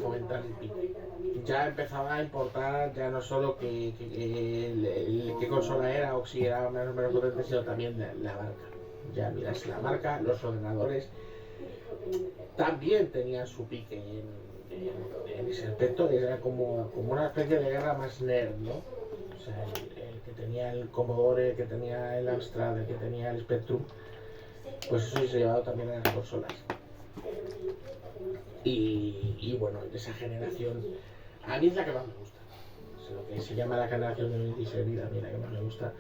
fomentar el pique. Ya empezaba a importar ya no solo qué consola era o si era menos o menos potente, sino también la marca. Ya miras la marca, los ordenadores también tenían su pique en ese aspecto. Era como una especie de guerra más nerd, ¿no? O sea, el que tenía el Commodore, el que tenía el Amstrad, el que tenía el Spectrum, pues eso se ha llevado también a las consolas. Y bueno, de esa generación, a mí es la que más me gusta. Es lo que se llama la generación de Unity Servir, a mí es la que más me gusta.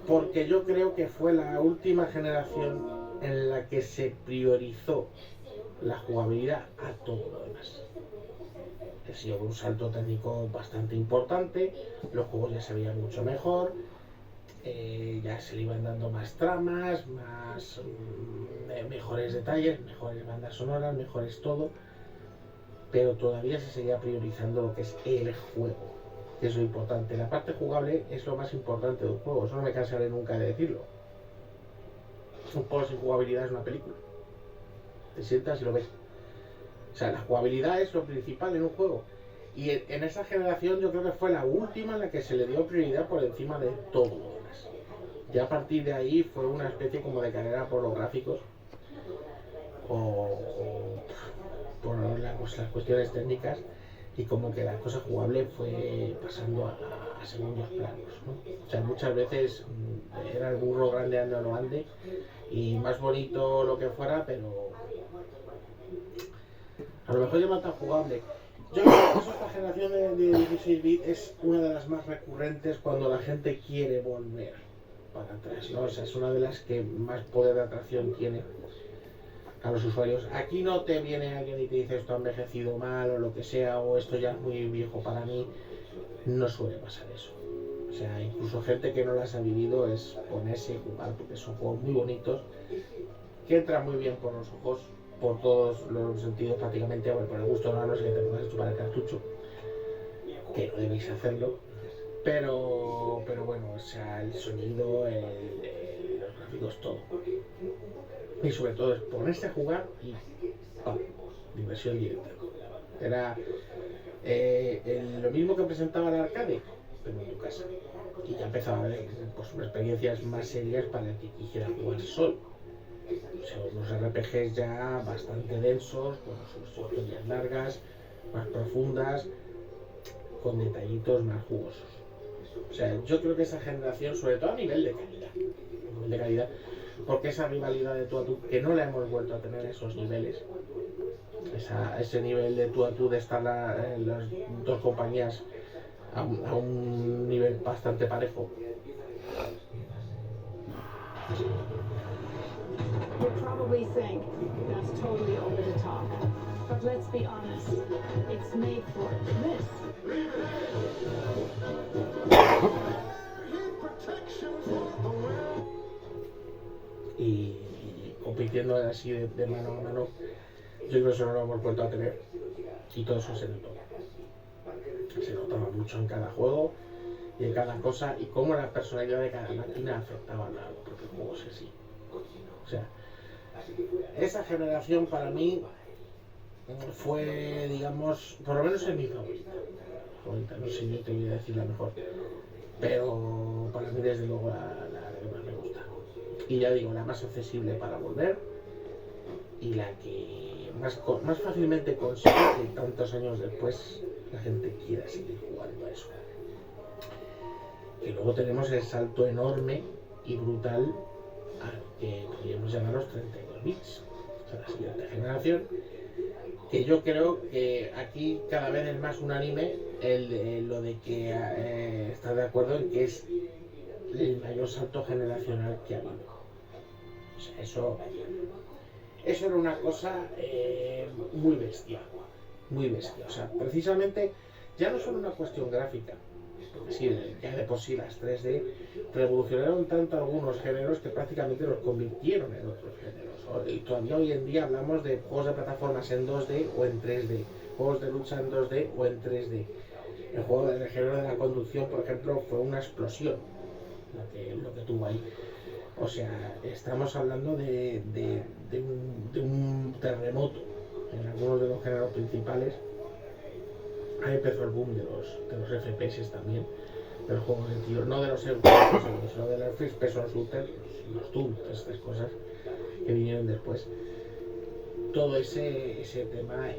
Porque yo creo que fue la última generación en la que se priorizó la jugabilidad a todo lo demás. Ha sido un salto técnico bastante importante, los juegos ya se veían mucho mejor, ya se le iban dando más tramas, mejores detalles, mejores bandas sonoras, mejores todo, pero todavía se seguía priorizando lo que es el juego, que es lo importante. La parte jugable es lo más importante del juego, eso no me cansaré nunca de decirlo. Un juego sin jugabilidad es una película, te sientas y lo ves. O sea, la jugabilidad es lo principal en un juego. Y en esa generación yo creo que fue la última en la que se le dio prioridad por encima de todo lo demás. Ya a partir de ahí fue una especie como de carrera por los gráficos o por las cuestiones técnicas, y como que la cosa jugable fue pasando a segundos planos, ¿no? O sea, muchas veces era el burro grande ande o no ande, y más bonito lo que fuera, pero a lo mejor ya no tan jugable. Yo creo que esta generación de 16 bits es una de las más recurrentes cuando la gente quiere volver para atrás, ¿no? O sea, es una de las que más poder de atracción tiene a los usuarios. Aquí no te viene alguien y te dice esto ha envejecido mal o lo que sea, o esto ya es muy viejo para mí. No suele pasar eso. O sea, incluso gente que no las ha vivido es ponerse y jugar, porque son juegos muy bonitos, que entran muy bien por los ojos, por todos los sentidos prácticamente. Bueno, por el gusto no sé que te puedas chupar el cartucho, que no debéis hacerlo, pero bueno, o sea, el sonido, los gráficos, todo. Y sobre todo es ponerse a jugar y ¡pam! Diversión directa. Era lo mismo que presentaba el arcade, pero en tu casa. Y ya empezaba a haber pues, experiencias más serias para el que quisiera jugar solo. O sea, unos RPGs ya bastante densos, con sus historias largas, más profundas, con detallitos más jugosos. O sea, yo creo que esa generación, sobre todo a nivel de calidad, porque esa rivalidad de tú a tú, que no la hemos vuelto a tener esos niveles, ese nivel de tú a tú de estar las dos compañías a un nivel bastante parejo. You probably think that's totally over the top, but let's be honest, it's made for this. Y compitiendo así de mano a mano, yo creo que eso no lo hemos vuelto a tener, y todo eso se notó. Se notaba mucho en cada juego y en cada cosa, y cómo la personalidad de cada máquina afectaba a los propios juegos en sí. O sea, esa generación para mí fue, digamos, por lo menos en mi favorita. No sé, yo te voy a decir la mejor, pero para mí desde luego la que más me gusta. Y ya digo, la más accesible para volver, y la que más fácilmente consigue que tantos años después la gente quiera seguir jugando a eso. Y luego tenemos el salto enorme y brutal al que podríamos llamar los 32 bits, o sea, la siguiente generación, que yo creo que aquí cada vez es más unánime lo de que está de acuerdo en que es el mayor salto generacional que ha habido. O sea, eso era una cosa muy bestia, muy bestia. O sea, precisamente ya no solo una cuestión gráfica, porque sí, ya de por sí las 3D revolucionaron tanto algunos géneros que prácticamente los convirtieron en otros géneros. Y todavía hoy en día hablamos de juegos de plataformas en 2D o en 3D, juegos de lucha en 2D o en 3D. El género de la conducción, por ejemplo, fue una explosión lo que tuvo ahí. O sea, estamos hablando de un terremoto en algunos de los géneros principales, Ahí empezó el boom de los FPS también, de los juegos de tiro, no de los FPS, sino de los first person shooters, los Doom, estas cosas que vinieron después. Todo ese tema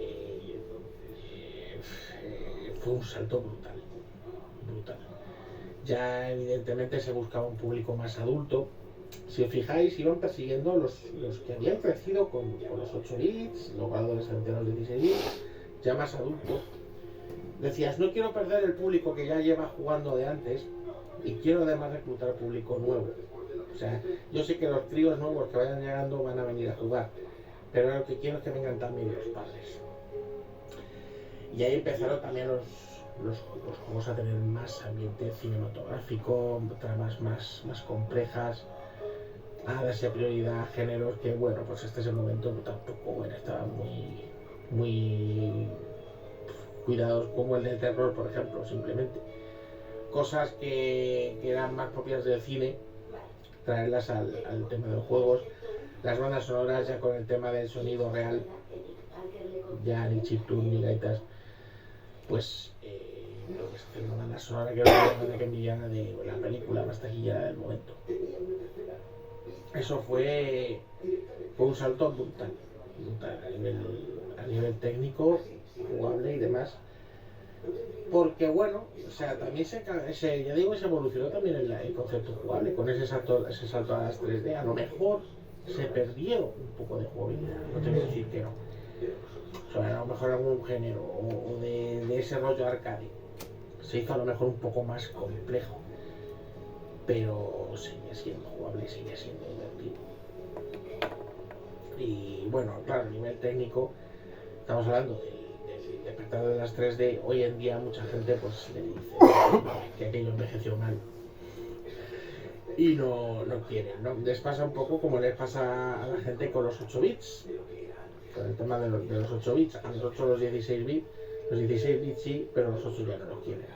fue un salto brutal. Ya evidentemente se buscaba un público más adulto. Si os fijáis, iban persiguiendo los que habían crecido con los 8 bits, luego adolescentes los 16 bits, ya más adultos. Decías, no quiero perder el público que ya lleva jugando de antes y quiero además reclutar público nuevo. O sea, yo sé que los críos nuevos que vayan llegando van a venir a jugar, pero lo que quiero es que vengan también los padres. Y ahí empezaron también los juegos a tener más ambiente cinematográfico, tramas más complejas, a darse prioridad a géneros que, bueno, pues este es el momento tampoco, bueno, estaban muy cuidados, como el de terror, por ejemplo, simplemente. Cosas que eran más propias del cine, traerlas al tema de los juegos. Las bandas sonoras ya con el tema del sonido real, ya ni chiptune ni gaitas, pues lo que es hacer una banda sonora que era la que envidiana de la película más taquillera del momento. Eso fue un salto brutal a nivel técnico, jugable y demás. Porque bueno, o sea, también se evolucionó también el concepto jugable con ese salto a las 3D. A lo mejor se perdieron un poco de jugabilidad, no te voy a decir que no. O sea, a lo mejor algún género o de ese rollo arcade se hizo a lo mejor un poco más complejo, pero seguía siendo jugable y seguía siendo divertido. Y bueno, claro, a nivel técnico, estamos hablando del despertar de las 3D. Hoy en día mucha gente pues le dice que aquello envejeció mal y no quieren, ¿no? Les pasa un poco como les pasa a la gente con los 8 bits, con el tema de los 8 bits. A los 8 los 16 bits, los 16 bits sí, pero los 8 ya no los quieren.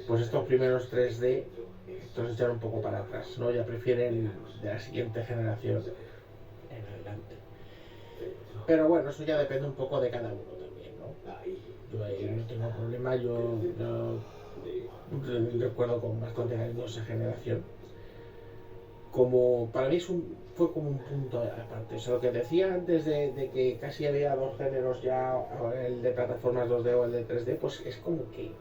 Pues estos primeros 3D entonces echar un poco para atrás, ¿no? Ya prefieren de la siguiente generación en adelante. Pero bueno, eso ya depende un poco de cada uno también, ¿no? Yo ahí no tengo problema, yo recuerdo con bastante cariño esa generación. Como para mí fue como un punto aparte. O sea, lo que decía antes de que casi había dos géneros ya, el de plataformas 2D o el de 3D, pues es como que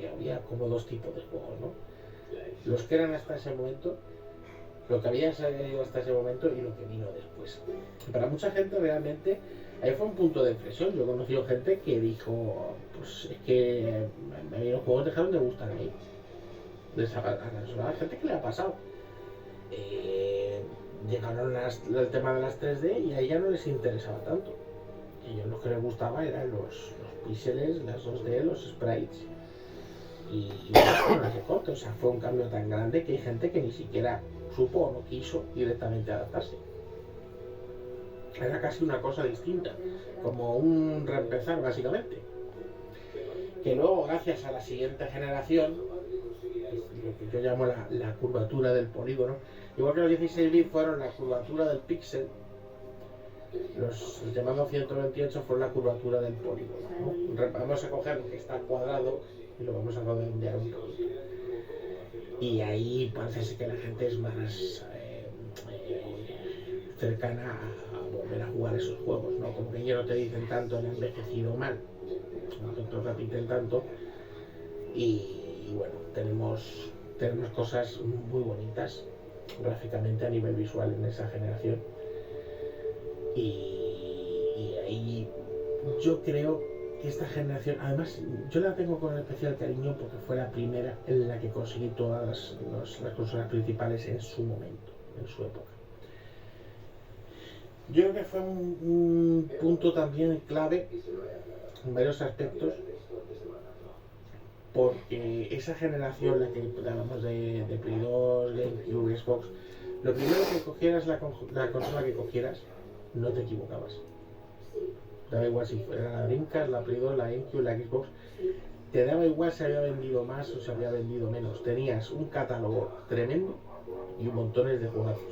había como dos tipos de juegos, ¿no? Los que eran hasta ese momento, lo que había salido hasta ese momento y lo que vino después. Para mucha gente realmente ahí fue un punto de inflexión. Yo he conocido gente que dijo, pues es que a mí los juegos dejaron de gustar a mí. A la gente que le ha pasado. Llegaron el tema de las 3D y a ella no les interesaba tanto. A ellos lo que les gustaba eran los píxeles, las 2D, los sprites. Y no se corte, o sea, fue un cambio tan grande que hay gente que ni siquiera supo o no quiso directamente adaptarse. Era casi una cosa distinta, como un reempezar básicamente. Que luego, gracias a la siguiente generación, lo que yo llamo la curvatura del polígono, igual que los 16 bits fueron la curvatura del píxel, los llamados 128 fueron la curvatura del polígono, ¿no? Vamos a coger lo que está cuadrado y lo vamos a redondear un poquito. Y ahí parece que la gente es más cercana a volver a jugar esos juegos, ¿no? Como que ya no te dicen tanto el envejecido mal, no te repiten tanto. Y bueno, tenemos cosas muy bonitas gráficamente a nivel visual en esa generación. Y ahí yo creo que esta generación, además yo la tengo con especial cariño porque fue la primera en la que conseguí todas las consolas principales en su momento, en su época. Yo creo que fue un punto también clave en varios aspectos, porque esa generación, la que hablamos de Play 2, GameCube, Xbox, lo primero que cogieras la consola que cogieras, no te equivocabas. Daba igual si fuera la Dreamcast, la Play 2, la GameCube, la Xbox, te daba igual si había vendido más o si había vendido menos. Tenías un catálogo tremendo y montones de juegazos.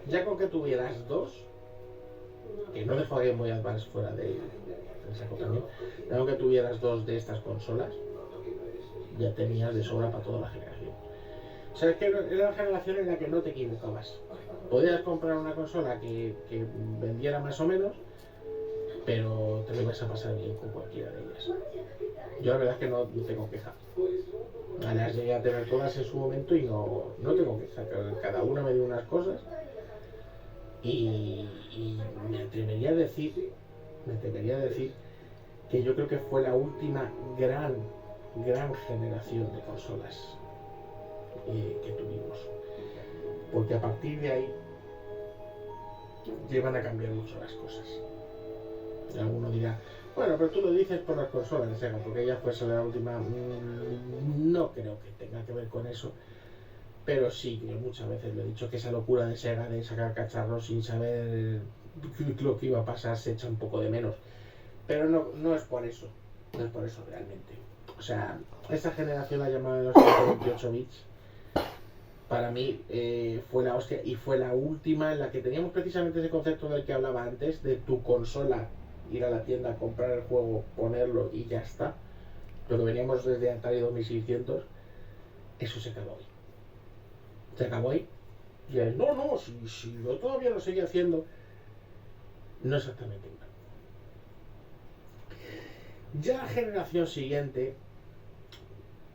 Ya con que tuvieras dos, que no dejo a Game Boy Advance fuera del saco también. Aunque tuvieras 2 de estas consolas, ya tenías de sobra para toda la generación. O sea, es que era la generación en la que no te equivocabas. Podías comprar una consola que vendiera más o menos, pero te lo ibas a pasar bien con cualquiera de ellas. Yo la verdad es que no tengo queja. Las llegué a tener todas en su momento y no tengo queja. Cada una me dio unas cosas y me atrevería a decir que yo creo que fue la última gran generación de consolas que tuvimos. Porque a partir de ahí llevan a cambiar mucho las cosas. Y alguno dirá, bueno, pero tú lo dices por las consolas de Sega, porque ella fuese la última. No creo que tenga que ver con eso. Pero sí, que muchas veces lo he dicho, que esa locura de Sega de sacar cacharros sin saber lo que iba a pasar se echa un poco de menos. Pero no es por eso. No es por eso realmente. O sea, esa generación, la llamada de los 128 bits, para mí fue la hostia y fue la última en la que teníamos precisamente ese concepto del que hablaba antes, de tu consola, ir a la tienda, comprar el juego, ponerlo y ya está. Lo que veníamos desde Atari 2600, eso se acabó hoy. Se acabó ahí. Y él, no, si yo todavía lo seguía haciendo. No exactamente igual. Ya la generación siguiente,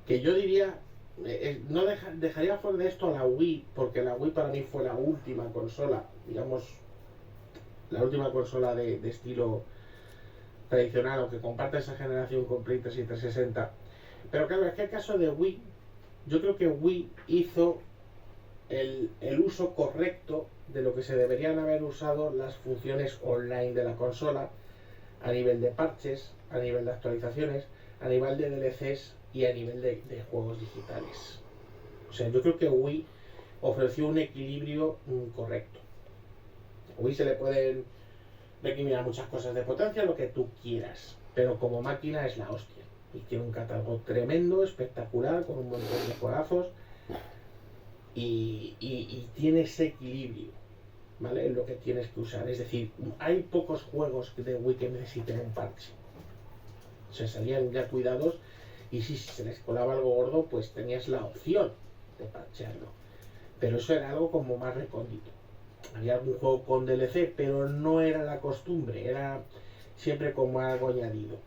que yo diría, no dejaría fuera de esto a la Wii, porque la Wii para mí fue la última consola, digamos, la última consola de estilo tradicional, aunque comparte esa generación con Play 3 y 360. Pero claro, es que el caso de Wii, yo creo que Wii hizo el uso correcto de lo que se deberían haber usado las funciones online de la consola, a nivel de parches, a nivel de actualizaciones, a nivel de DLCs y a nivel de juegos digitales. O sea, yo creo que Wii ofreció un equilibrio correcto. A Wii se le pueden recriminar muchas cosas de potencia, lo que tú quieras, pero como máquina es la hostia. Y tiene un catálogo tremendo, espectacular, con un montón de juegazos. Y tiene ese equilibrio, ¿vale? En lo que tienes que usar. Es decir, hay pocos juegos de Wii que necesiten un parche. Se salían ya cuidados y si se les colaba algo gordo, pues tenías la opción de parchearlo. Pero eso era algo como más recóndito. Había algún juego con DLC, pero no era la costumbre, era siempre como algo añadido,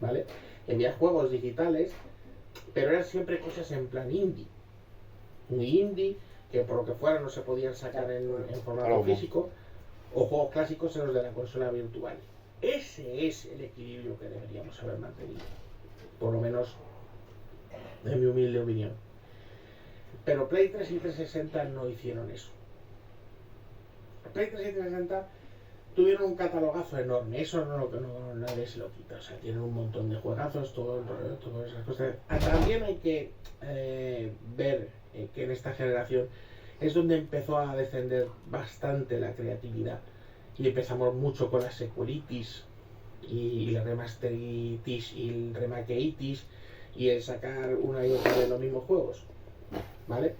¿vale? Había juegos digitales, pero eran siempre cosas en plan indie. Muy indie, que por lo que fuera no se podían sacar en formato físico, o juegos clásicos en los de la consola virtual. Ese es el equilibrio que deberíamos haber mantenido, por lo menos en mi humilde opinión. Pero Play 3 y 360 no hicieron eso. Play 3 y 360 tuvieron un catalogazo enorme, eso nadie se lo quita, o sea, tienen un montón de juegazos, todas esas cosas. También hay que ver que en esta generación es donde empezó a descender bastante la creatividad y empezamos mucho con las sequelitis y la remasteritis y el remakeitis y el sacar una y otra de los mismos juegos, ¿vale?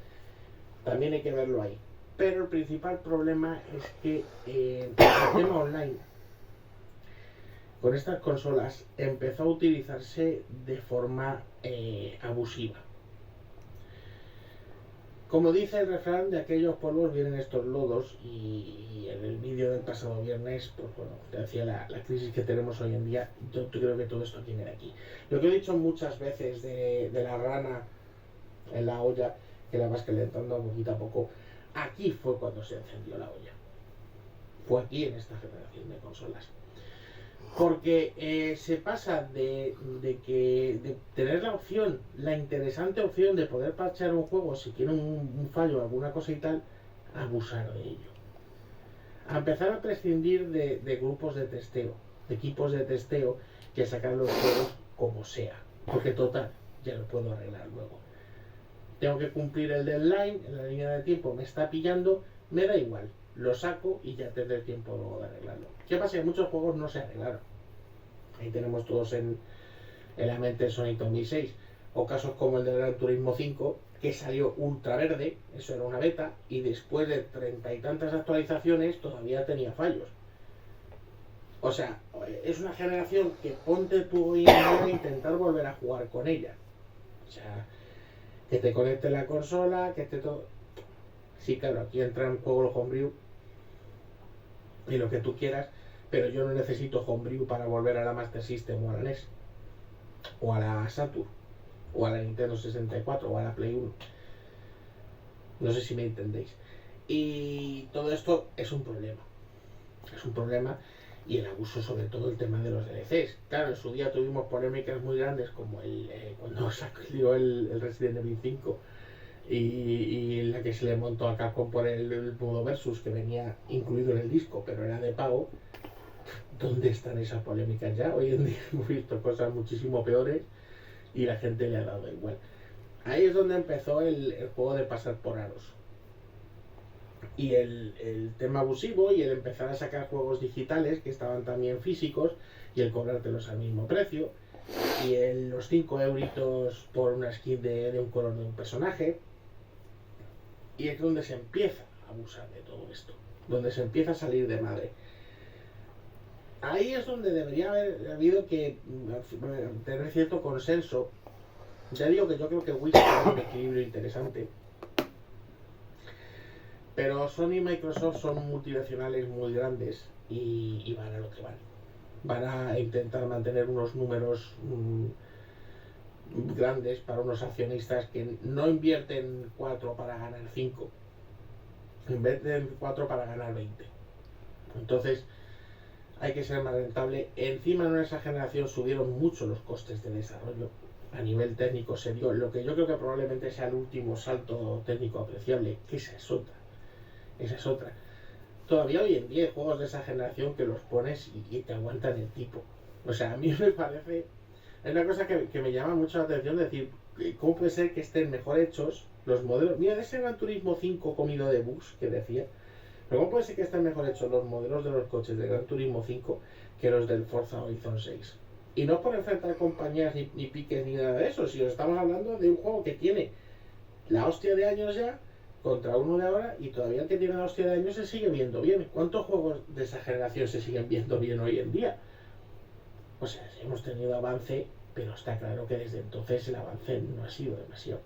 También hay que verlo ahí. Pero el principal problema es que el tema online con estas consolas empezó a utilizarse de forma abusiva. Como dice el refrán, de aquellos polvos vienen estos lodos, y en el vídeo del pasado viernes, pues bueno, te decía la crisis que tenemos hoy en día. Yo creo que todo esto viene de aquí. Lo que he dicho muchas veces de la rana en la olla, que la vas calentando poquito a poco, aquí fue cuando se encendió la olla. Fue aquí, en esta generación de consolas. Porque se pasa de tener la opción, la interesante opción de poder parchear un juego si tiene un fallo, alguna cosa y tal, a abusar de ello. A empezar a prescindir de grupos de testeo, de equipos de testeo que sacan los juegos como sea. Porque total, ya lo puedo arreglar luego. Tengo que cumplir el deadline, en la línea de tiempo me está pillando, me da igual, lo saco y ya tendré tiempo luego de arreglarlo. ¿Qué pasa? Que muchos juegos no se arreglaron. Ahí tenemos todos en la mente el Sonic 2006, o casos como el de Gran Turismo 5, que salió ultra verde, eso era una beta, y después de 30 y tantas actualizaciones todavía tenía fallos. O sea, es una generación que ponte tú hoy en día a intentar volver a jugar con ella. O sea, que te conecte la consola, que esté todo. Sí, claro, aquí entra en juego el homebrew y lo que tú quieras, pero yo no necesito homebrew para volver a la Master System o a la NES, o a la Saturn, o a la Nintendo 64, o a la Play 1. No sé si me entendéis. Y todo esto es un problema. Es un problema. Y el abuso, sobre todo el tema de los DLCs. Claro, en su día tuvimos polémicas muy grandes, como cuando salió el Resident Evil 5 y la que se le montó a Capcom por el modo Versus, que venía incluido en el disco, pero era de pago. ¿Dónde están esas polémicas ya? Hoy en día hemos visto cosas muchísimo peores y la gente le ha dado igual. Ahí es donde empezó el juego de pasar por aros. Y el tema abusivo y el empezar a sacar juegos digitales que estaban también físicos y el cobrártelos al mismo precio y los 5 euritos por una skin de un color de un personaje. Y es donde se empieza a abusar de todo esto, donde se empieza a salir de madre. Ahí es donde debería haber habido que tener cierto consenso. Ya digo que yo creo que Wii tiene un equilibrio interesante. Pero Sony y Microsoft son multinacionales muy grandes y van a lo que van. Van a intentar mantener unos números grandes para unos accionistas que no invierten 4 para ganar 5. Invierten 4 para ganar 20. Entonces hay que ser más rentable. Encima en esa generación subieron mucho los costes de desarrollo. A nivel técnico se dio lo que yo creo que probablemente sea el último salto técnico apreciable, que esa es otra. Esa es otra. Todavía hoy en día hay juegos de esa generación que los pones y te aguantan el tipo. O sea, a mí me parece... Es una cosa que me llama mucho la atención, decir, ¿cómo puede ser que estén mejor hechos los modelos? Mira, ese Gran Turismo 5 comido de bugs que decía. Pero ¿cómo puede ser que estén mejor hechos los modelos de los coches de Gran Turismo 5 que los del Forza Horizon 6? Y no por enfrentar compañías ni piques ni nada de eso, si os estamos hablando de un juego que tiene la hostia de años ya contra uno de ahora y todavía el que tiene la hostia de años se sigue viendo bien. ¿Cuántos juegos de esa generación se siguen viendo bien hoy en día? O sea, hemos tenido avance, pero está claro que desde entonces el avance no ha sido demasiado.